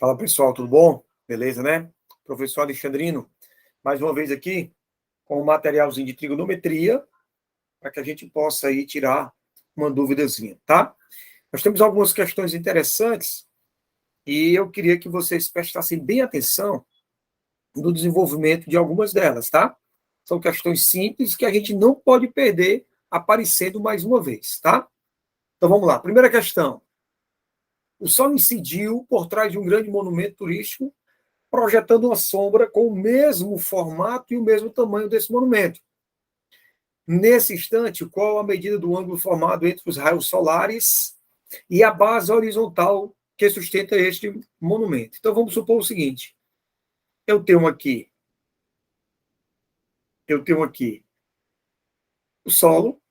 Fala pessoal, tudo bom? Beleza, né? Professor Alexandrino, mais uma vez aqui com um materialzinho de trigonometria para que a gente possa aí tirar uma duvidazinha, tá? Nós temos algumas questões interessantes e eu queria que vocês prestassem bem atenção no desenvolvimento de algumas delas, tá? São questões simples que a gente não pode perder aparecendo mais uma vez, tá? Então vamos lá. Primeira questão. O Sol incidiu por trás de um grande monumento turístico, projetando uma sombra com o mesmo formato e o mesmo tamanho desse monumento. Nesse instante, qual a medida do ângulo formado entre os raios solares e a base horizontal que sustenta este monumento? Então, vamos supor o seguinte. Eu tenho aqui o solo,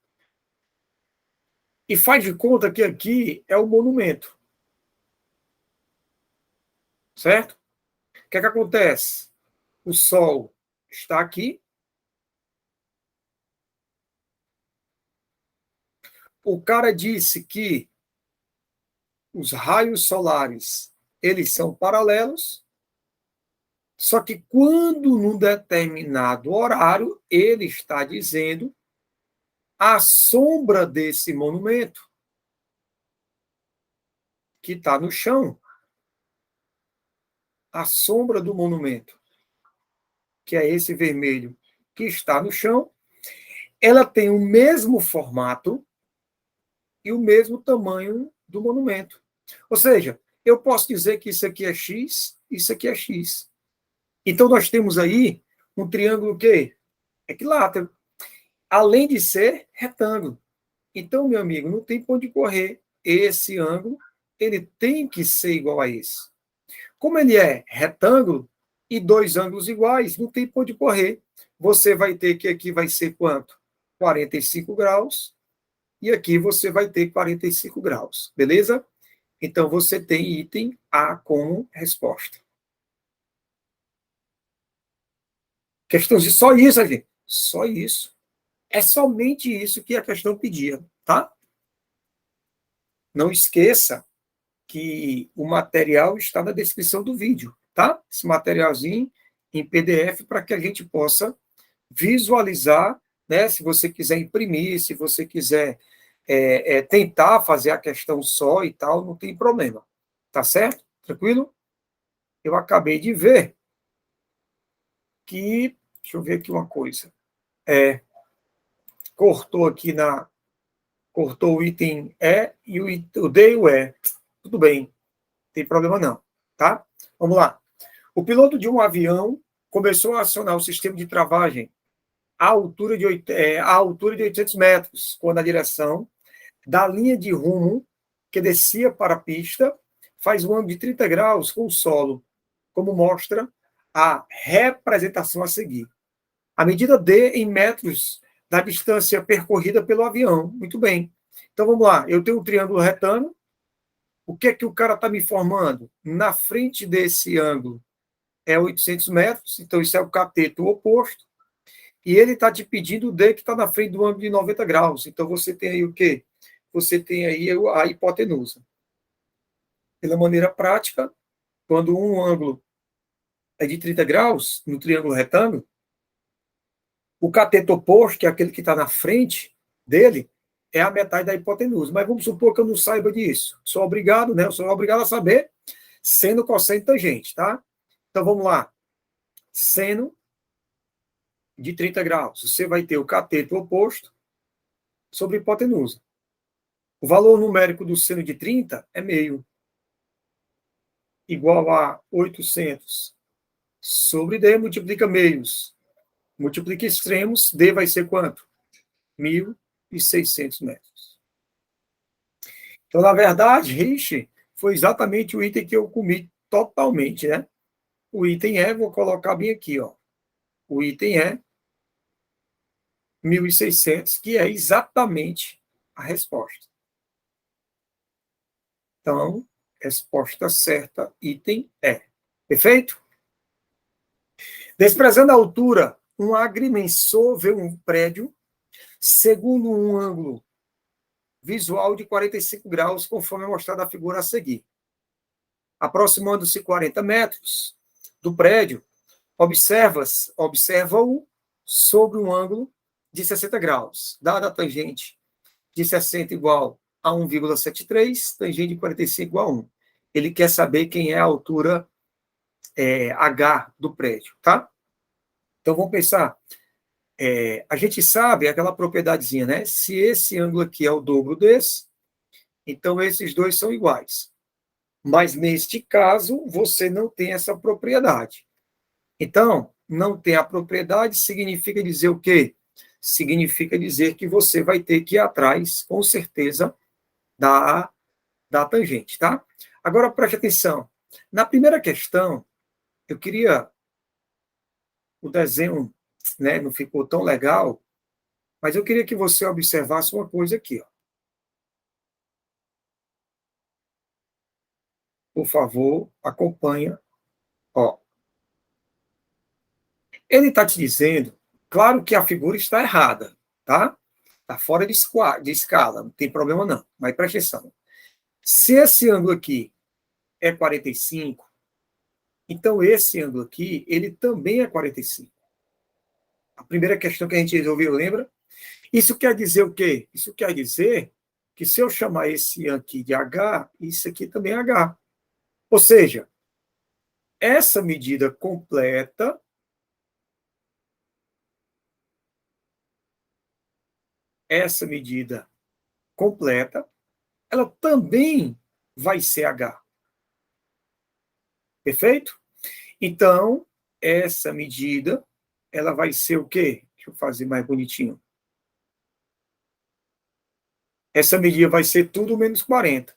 e faz de conta que aqui é o monumento. Certo? O que é que acontece? O Sol está aqui. O cara disse que os raios solares, eles são paralelos, só que quando num determinado horário, ele está dizendo a sombra desse monumento que está no chão, a sombra do monumento, que é esse vermelho que está no chão, ela tem o mesmo formato e o mesmo tamanho do monumento. Ou seja, eu posso dizer que isso aqui é X, isso aqui é X. Então, nós temos aí um triângulo que equilátero, além de ser retângulo. Então, meu amigo, não tem para onde correr. Esse ângulo, ele tem que ser igual a esse. Como ele é retângulo e dois ângulos iguais, não tem para onde correr. Você vai ter que aqui vai ser quanto? 45 graus. E aqui você vai ter 45 graus. Beleza? Então, você tem item A como resposta. Questão de só isso, gente. Só isso. É somente isso que a questão pedia, tá? Não esqueça que o material está na descrição do vídeo, tá? Esse materialzinho em PDF para que a gente possa visualizar, né? Se você quiser imprimir, se você quiser tentar fazer a questão só e tal, não tem problema. Tá certo? Tranquilo? Eu acabei de ver que, deixa eu ver aqui uma coisa. Cortou aqui cortou o item E e o D e o E. Tudo bem, não tem problema não, tá? Vamos lá. O piloto de um avião começou a acionar o sistema de travagem à altura de 800 metros, quando a direção da linha de rumo que descia para a pista faz um ângulo de 30 graus com o solo, como mostra a representação a seguir. A medida D em metros da distância percorrida pelo avião. Muito bem. Então, vamos lá. Eu tenho um triângulo retângulo. O que é que o cara está me informando? Na frente desse ângulo é 800 metros, então isso é o cateto oposto. E ele está te pedindo o D que está na frente do ângulo de 90 graus. Então, você tem aí o quê? Você tem aí a hipotenusa. Pela maneira prática, quando um ângulo é de 30 graus, no triângulo retângulo, o cateto oposto, que é aquele que está na frente dele, é a metade da hipotenusa. Mas vamos supor que eu não saiba disso. Sou obrigado, né? Eu sou obrigado a saber seno, cosseno e tangente, tá? Então, vamos lá. Seno de 30 graus. Você vai ter o cateto oposto sobre a hipotenusa. O valor numérico do seno de 30 é meio. Igual a 800 sobre D, multiplica meios. Multiplica extremos, D vai ser quanto? 1.600 metros. Então, na verdade, Rich, foi exatamente o item que eu comi totalmente, né? O item é, vou colocar bem aqui, ó. O item é 1.600, que é exatamente a resposta. Então, resposta certa, item é. Perfeito? Desprezando a altura, um agrimensor vê um prédio segundo um ângulo visual de 45 graus, conforme mostrado na figura a seguir. aproximando-se 40 metros do prédio, observa-o sobre um ângulo de 60 graus, dada a tangente de 60 igual a 1,73, tangente de 45 igual a 1. Ele quer saber quem é a altura H do prédio, tá? Então, vamos pensar. A gente sabe aquela propriedadezinha, né? Se esse ângulo aqui é o dobro desse, então esses dois são iguais. Mas, neste caso, você não tem essa propriedade. Então, não ter a propriedade significa dizer o quê? Significa dizer que você vai ter que ir atrás, com certeza, da tangente, tá? Agora, preste atenção. Na primeira questão, eu queria... O desenho, né, não ficou tão legal, mas eu queria que você observasse uma coisa aqui, ó. Por favor, acompanha. Ó. Ele está te dizendo, claro que a figura está errada, tá? Está fora de escala, não tem problema não, mas presta atenção. Se esse ângulo aqui é 45, então esse ângulo aqui, ele também é 45. A primeira questão que a gente resolveu, lembra? Isso quer dizer o quê? Isso quer dizer que se eu chamar esse aqui de H, isso aqui também é H. Ou seja, essa medida completa ela também vai ser H. Perfeito? Então, essa medida, ela vai ser o quê? Deixa eu fazer mais bonitinho. Essa medida vai ser tudo menos 40.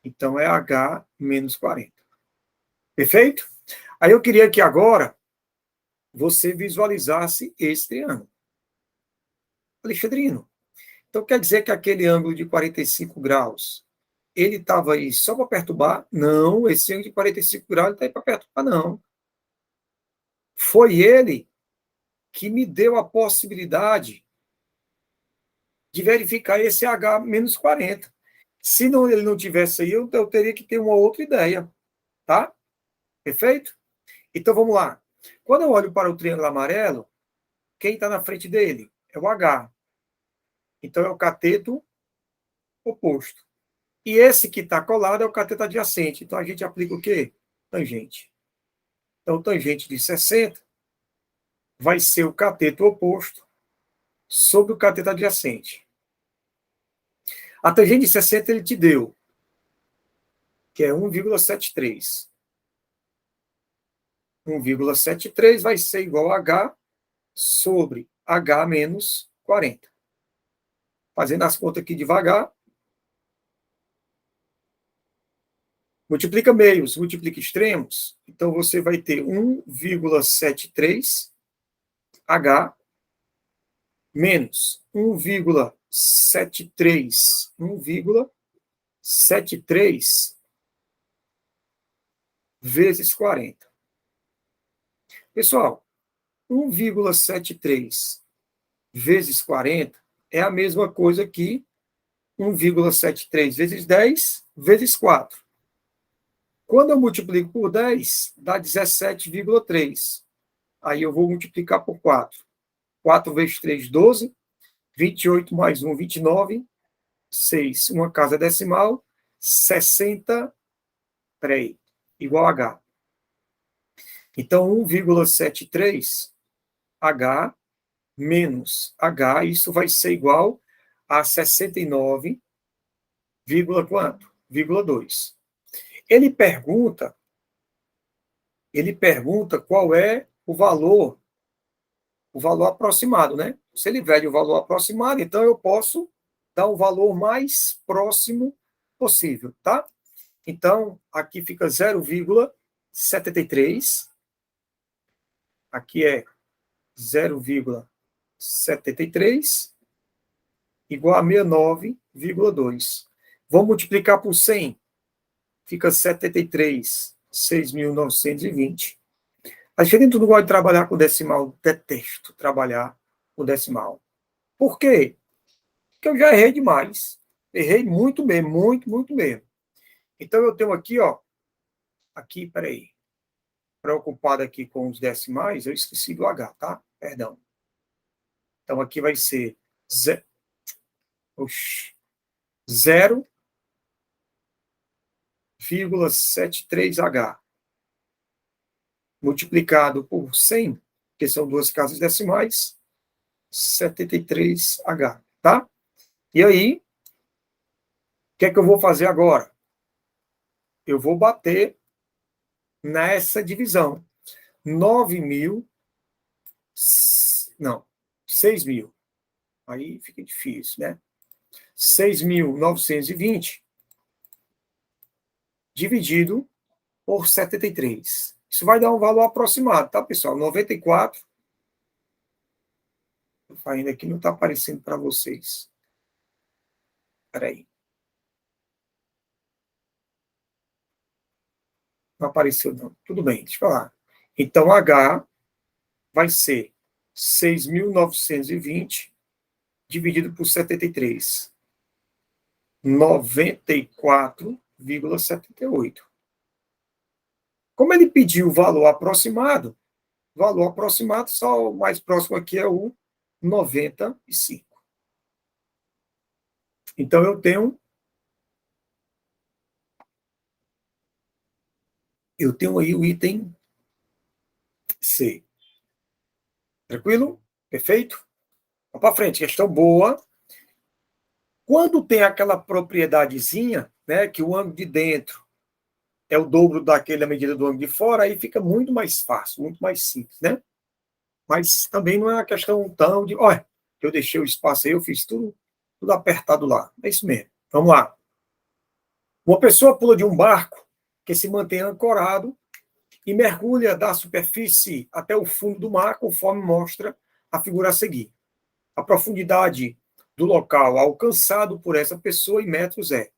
Então, é H menos 40. Perfeito? Aí eu queria que agora você visualizasse esse triângulo. Alexandrino, então quer dizer que aquele ângulo de 45 graus, ele estava aí só para perturbar? Não, esse ângulo de 45 graus não está aí para perturbar, não. Foi ele que me deu a possibilidade de verificar esse H menos 40. Se não, ele não tivesse aí, eu teria que ter uma outra ideia. Tá? Perfeito? Então vamos lá. Quando eu olho para o triângulo amarelo, quem está na frente dele? É o H. Então é o cateto oposto. E esse que está colado é o cateto adjacente. Então a gente aplica o quê? Tangente. Então tangente de 60 vai ser o cateto oposto sobre o cateto adjacente. A tangente de 60 ele te deu, que é 1,73. 1,73 vai ser igual a H sobre H menos 40. Fazendo as contas aqui devagar. Multiplica meios, multiplica extremos. Então, você vai ter 1,73 H menos 1,73 vezes 40. Pessoal, 1,73 vezes 40 é a mesma coisa que 1,73 vezes 10 vezes 4. Quando eu multiplico por 10, dá 17,3. Aí eu vou multiplicar por 4. 4 vezes 3, 12. 28 mais 1, 29. 6, uma casa decimal. 63, igual a H. Então, 1,73 H menos H, isso vai ser igual a 69, quanto? 2. Ele pergunta qual é o valor aproximado, né? Se ele pede o valor aproximado, então eu posso dar o valor mais próximo possível, tá? Então, aqui fica 0,73. Aqui é 0,73 igual a 69,2. Vamos multiplicar por 100. Fica 73, 6.920. A gente não gosta de trabalhar com decimal. Detesto trabalhar com decimal. Por quê? Porque eu já errei demais. Errei muito mesmo, muito, muito mesmo. Então, eu tenho aqui, ó, aqui, peraí, preocupado aqui com os decimais, eu esqueci do H, tá? Perdão. Então, aqui vai ser 0,73H multiplicado por 100, que são duas casas decimais, 73H, tá? E aí, o que é que eu vou fazer agora? Eu vou bater nessa divisão. 9.000, não, 6.000. Aí fica difícil, né? 6.920 dividido por 73. Isso vai dar um valor aproximado, tá, pessoal? 94. Ainda aqui não está aparecendo para vocês. Espera aí. Não apareceu, não. Tudo bem, deixa eu falar. Então, H vai ser 6.920 dividido por 73. 94,78. Como ele pediu o valor aproximado só o mais próximo aqui é o 95. Então, eu tenho aí o item C. Tranquilo? Perfeito? Vamos para frente, questão boa. Quando tem aquela propriedadezinha, né, que o ângulo de dentro é o dobro daquela medida do ângulo de fora, aí fica muito mais fácil, muito mais simples, né? Mas também não é uma questão tão de, olha, eu deixei o espaço aí, eu fiz tudo apertado lá. É isso mesmo. Vamos lá. Uma pessoa pula de um barco que se mantém ancorado e mergulha da superfície até o fundo do mar, conforme mostra a figura a seguir. A profundidade do local alcançado por essa pessoa em metros é.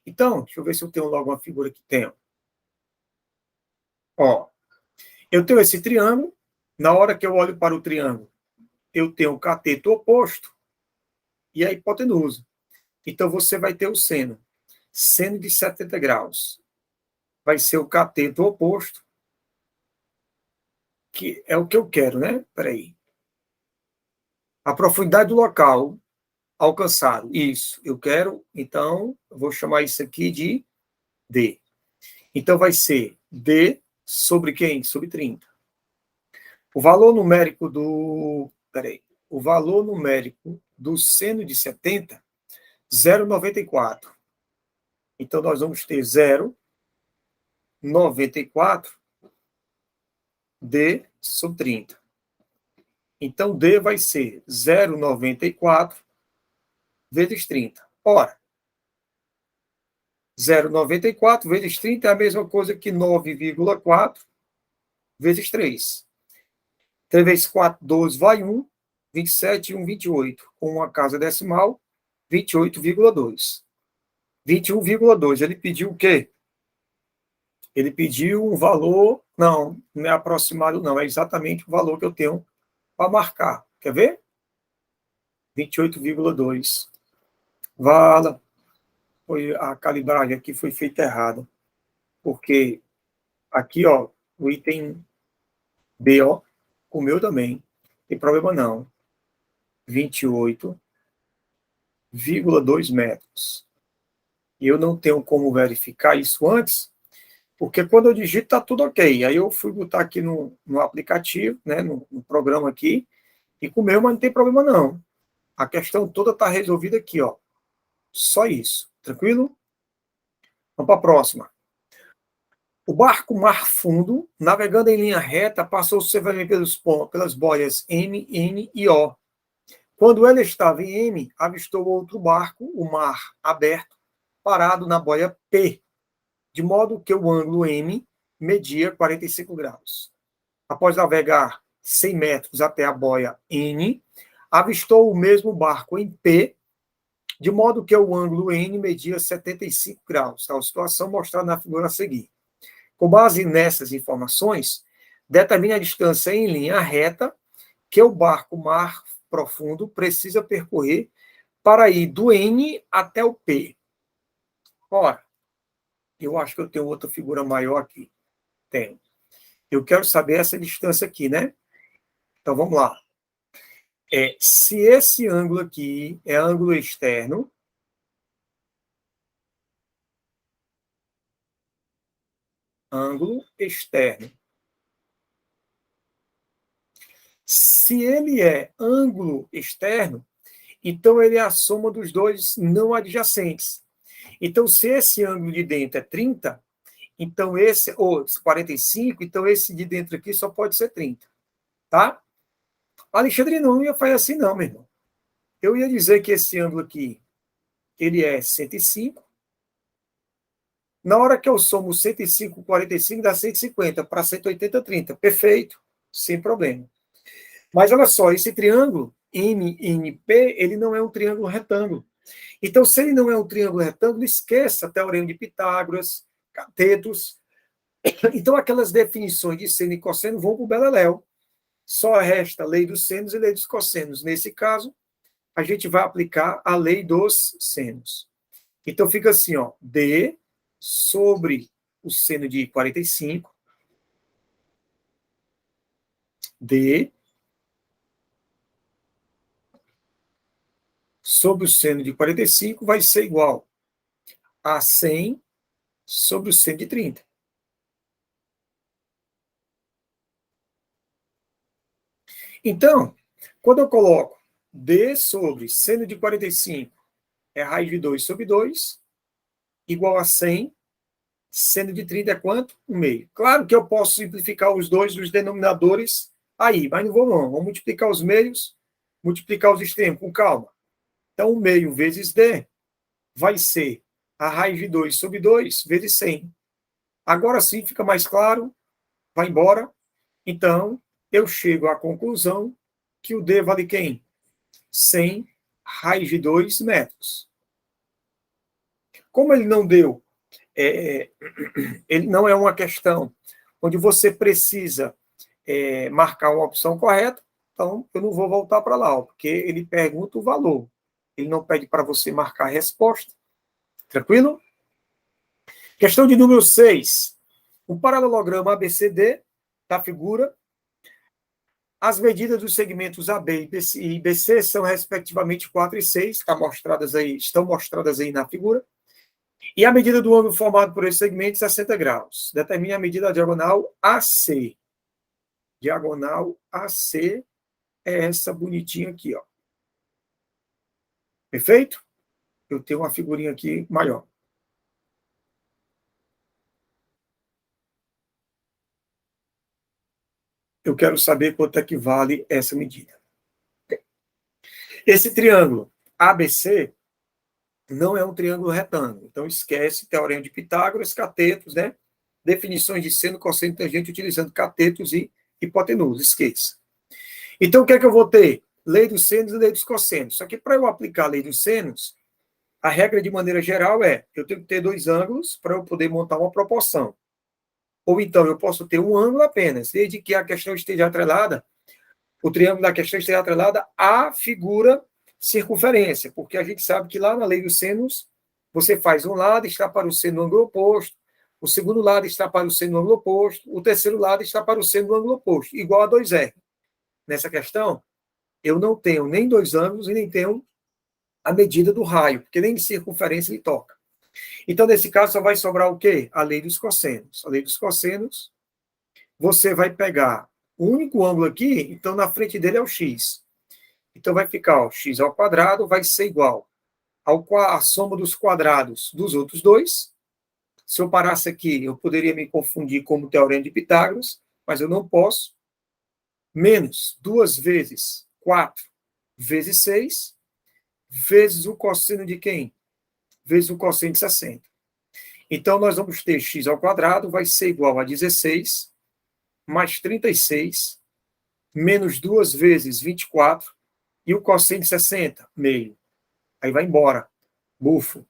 Então, deixa eu ver se eu tenho logo uma figura que tenho. Ó, eu tenho esse triângulo. Na hora que eu olho para o triângulo, eu tenho o cateto oposto e a hipotenusa. Então, você vai ter o seno. Seno de 70 graus. Vai ser o cateto oposto, que é o que eu quero, né? Espera aí. A profundidade do local alcançado. Isso, eu quero. Então, eu vou chamar isso aqui de D. Então, vai ser D sobre quem? Sobre 30. O valor numérico do... Peraí. O valor numérico do seno de 70, 0,94. Então, nós vamos ter 0,94 D sobre 30. Então, D vai ser 0,94 vezes 30. Ora, 0,94 vezes 30 é a mesma coisa que 9,4 vezes 3. 3 vezes 4, 12, vai 1. 27, 1, 28. Com uma casa decimal, 28,2. 21,2. Ele pediu o quê? Ele pediu um valor... Não, não é aproximado, não. É exatamente o valor que eu tenho para marcar. Quer ver? 28,2. Vala. Foi a calibragem aqui foi feita errada. Porque aqui, ó, o item B, ó, o meu também. Não tem problema não. 28,2 metros. E eu não tenho como verificar isso antes, porque quando eu digito está tudo ok. Aí eu fui botar aqui no aplicativo, né, no programa aqui, e com o meu, mas não tem problema não. A questão toda está resolvida aqui, ó. Só isso. Tranquilo? Vamos para a próxima. O barco Mar Fundo, navegando em linha reta, passou severamente pelas boias M, N e O. Quando ela estava em M, avistou outro barco, o Mar Aberto, parado na boia P, de modo que o ângulo M media 45 graus. Após navegar 100 metros até a boia N, avistou o mesmo barco em P, de modo que o ângulo N media 75 graus. Tal situação mostrada na figura a seguir. Com base nessas informações, determine a distância em linha reta que o barco Mar Profundo precisa percorrer para ir do N até o P. Ora, Eu acho que eu tenho outra figura maior aqui. Tenho. Eu quero saber essa distância aqui, né? Então, vamos lá. Se esse ângulo aqui é ângulo externo, ângulo externo. Se ele é ângulo externo, então ele é a soma dos dois não adjacentes. Então, se esse ângulo de dentro é 30, então esse, ou 45, então esse de dentro aqui só pode ser 30. Tá? Alexandre não ia fazer assim não, meu irmão. Eu ia dizer que esse ângulo aqui, ele é 105. Na hora que eu somo 105 com 45, dá 150. Para 180, 30. Perfeito. Sem problema. Mas olha só, esse triângulo MNP, ele não é um triângulo retângulo. Então, se ele não é um triângulo retângulo, esqueça teorema de Pitágoras, catetos. Então, aquelas definições de seno e cosseno vão para o beleléu. Só resta a lei dos senos e lei dos cossenos. Nesse caso, a gente vai aplicar a lei dos senos. Então, fica assim, ó, D sobre o seno de 45, D sobre o seno de 45 vai ser igual a 100 sobre o seno de 30. Então, quando eu coloco D sobre seno de 45 é raiz de 2 sobre 2, igual a 100, seno de 30 é quanto? 1 meio. Claro que eu posso simplificar os dois dos denominadores aí, mas não vou não. Vou multiplicar os meios, multiplicar os extremos, com calma. Então, 1 meio vezes D vai ser a raiz de 2 sobre 2 vezes 100. Agora sim fica mais claro, vai embora. Então, eu chego à conclusão que o D vale quem? 100 raiz de 2 metros. Como ele não deu, ele não é uma questão onde você precisa marcar uma opção correta, então eu não vou voltar para lá, porque ele pergunta o valor. Ele não pede para você marcar a resposta. Tranquilo? Questão de número 6. O paralelograma ABCD da figura. As medidas dos segmentos AB e BC são, respectivamente, 4 e 6, estão mostradas aí na figura. E a medida do ângulo formado por esses segmentos é 60 graus. Determine a medida da diagonal AC. Diagonal AC é essa bonitinha aqui, ó. Perfeito? Eu tenho uma figurinha aqui maior. Eu quero saber quanto é que vale essa medida. Esse triângulo ABC não é um triângulo retângulo. Então, esquece teorema de Pitágoras, catetos, né? Definições de seno, cosseno, tangente, utilizando catetos e hipotenusa. Esqueça. Então, o que é que eu vou ter? Lei dos senos e lei dos cossenos. Só que para eu aplicar a lei dos senos, a regra de maneira geral é, eu tenho que ter dois ângulos para eu poder montar uma proporção. Ou então, eu posso ter um ângulo apenas, desde que a questão esteja atrelada, o triângulo da questão esteja atrelada à figura circunferência, porque a gente sabe que lá na lei dos senos, você faz um lado, está para o seno no ângulo oposto, o segundo lado está para o seno no ângulo oposto, o terceiro lado está para o seno no ângulo oposto, igual a 2R. Nessa questão, eu não tenho nem dois ângulos e nem tenho a medida do raio, porque nem de circunferência ele toca. Então, nesse caso, só vai sobrar o quê? A lei dos cossenos. A lei dos cossenos, você vai pegar o único ângulo aqui, então na frente dele é o x. Então vai ficar, ó, x ao quadrado vai ser igual à soma dos quadrados dos outros dois. Se eu parasse aqui, eu poderia me confundir como o teorema de Pitágoras, mas eu não posso. Menos 2 vezes 4 vezes 6, vezes o cosseno de quem? Vezes o cosseno de 60. Então, nós vamos ter x ao quadrado vai ser igual a 16, mais 36, menos 2 vezes 24, e o cosseno de 60, meio. Aí vai embora. Bufo.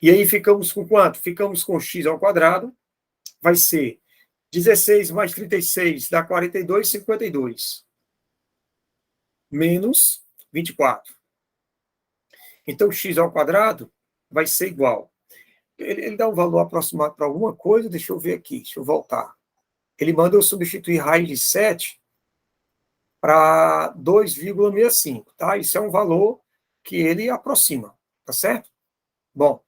E aí ficamos com quanto? Ficamos com x ao quadrado, vai ser 16 mais 36 dá 42, 52. Menos 24. Então, x ao quadrado vai ser igual. ele dá um valor aproximado para alguma coisa, deixa eu ver aqui, deixa eu voltar. Ele manda eu substituir raiz de 7 para 2,65, tá? Isso é um valor que ele aproxima, tá certo? Bom,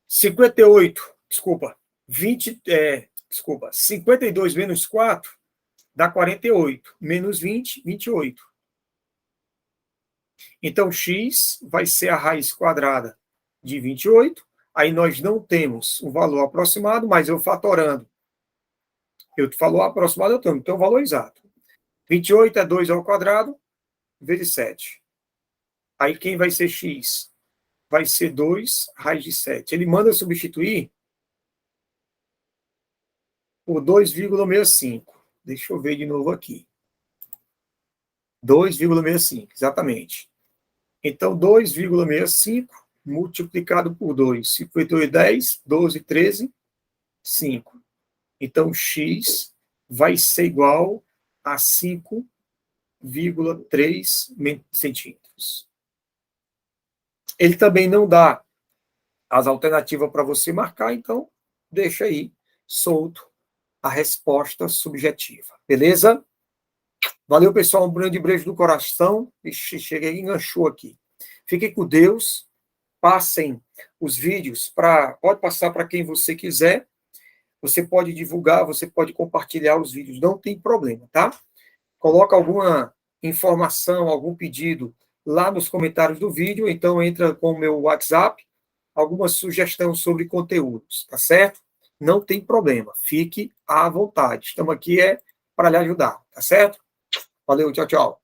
58, desculpa, 52 menos 4 dá 48, menos 20, 28. Então, x vai ser a raiz quadrada de 28, aí nós não temos um valor aproximado, mas eu fatorando, eu falou aproximado, eu tenho, então o valor exato. 28 é 2 ao quadrado, vezes 7. Aí quem vai ser x? Vai ser 2 raiz de 7. Ele manda substituir por 2,65. Deixa eu ver de novo aqui. 2,65, exatamente. Então, 2,65 multiplicado por 2. 58, 10, 12, 13, 5. Então, x vai ser igual a 5,3 centímetros. Ele também não dá as alternativas para você marcar, então deixa aí solto a resposta subjetiva. Beleza? Valeu, pessoal. Um grande beijo do coração. Ixi, cheguei e enganchou aqui. Fiquem com Deus. Passem os vídeos pode passar para quem você quiser. Você pode divulgar, você pode compartilhar os vídeos, não tem problema, tá? Coloca alguma informação, algum pedido lá nos comentários do vídeo, então entra com o meu WhatsApp, alguma sugestão sobre conteúdos, tá certo? Não tem problema, fique à vontade. Estamos aqui para lhe ajudar, tá certo? Valeu, tchau, tchau.